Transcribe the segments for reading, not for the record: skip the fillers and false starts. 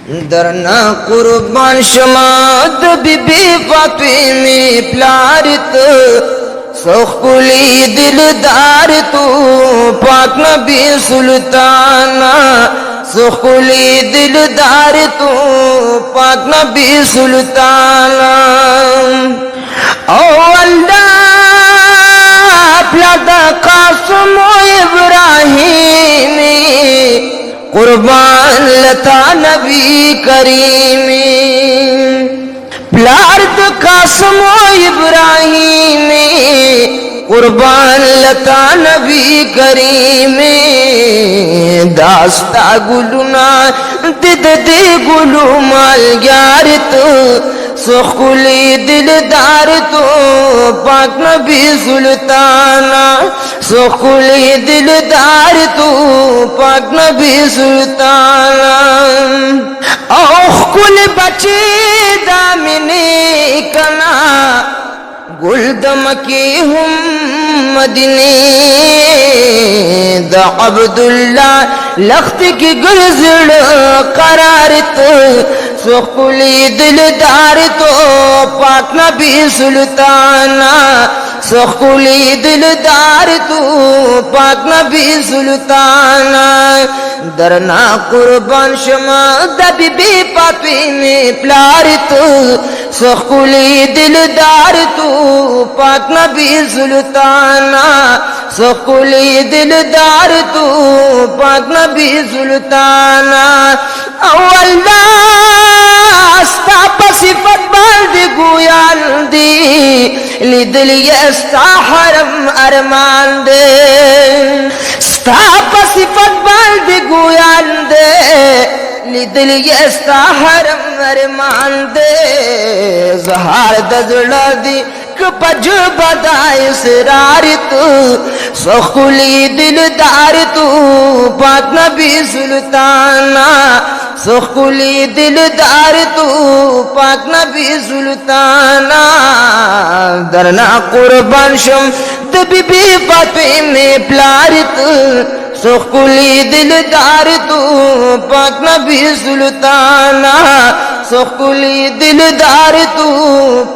दरना कुर्बान शमाद बीबी फातिमे प्यारित सोखुली दिलदार तू पाक नबी सुल्ताना सोखुली दिलदार तू पाक नबी सुल्ताना ओ अल्लाह प्यादा कासम इब्राहिमी कुर्बान लता नबी करीमी प्यार तो कासम इब्राहिमी कुर्बान लता नबी करीमी दास्ता गुलुना दिद दे गुलू माल यार तो सोखुली दिलदार तो पाक नबी सुल्ताना सोखुली दिलदार तो पाक नबी सुल्ताना औ कुल बचे दामिनी कना गुलदम की हम मदनी द अब्दुल्ला लख्त की गुलजड़ करारत सोखुली दिलदार तो पाक नबी सुल्ताना सोखुली दिलदार तो पाक नबी सुल्ताना दरना कुर्बान शमा बीबी फातिमे प्यारित सोखुली दिलदार तो पाक नबी सुल्ताना सोखुली दिलदार तो पाक नबी सुल्ताना अल्लाह सिफत बल्द गुयान दी लिदल यस्ता हरम अरमान दे स्ताप सिफत बल्द गुयान दे लिदल यस्ता हरम अरमान दे जहार दजड़ा दी पज बदाय सिरार तू सोखुली दिलदार तू पाक नबी सुल्ताना सोखुली दिलदार तू पाक नबी सुल्ताना दरना कुर्बान शम बीबी फातिमे प्यारित सोखुली दिलदार तू पाक नबी सुल्ताना सोखुली दिलदार तू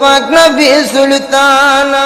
पाक नबी सुल्ताना।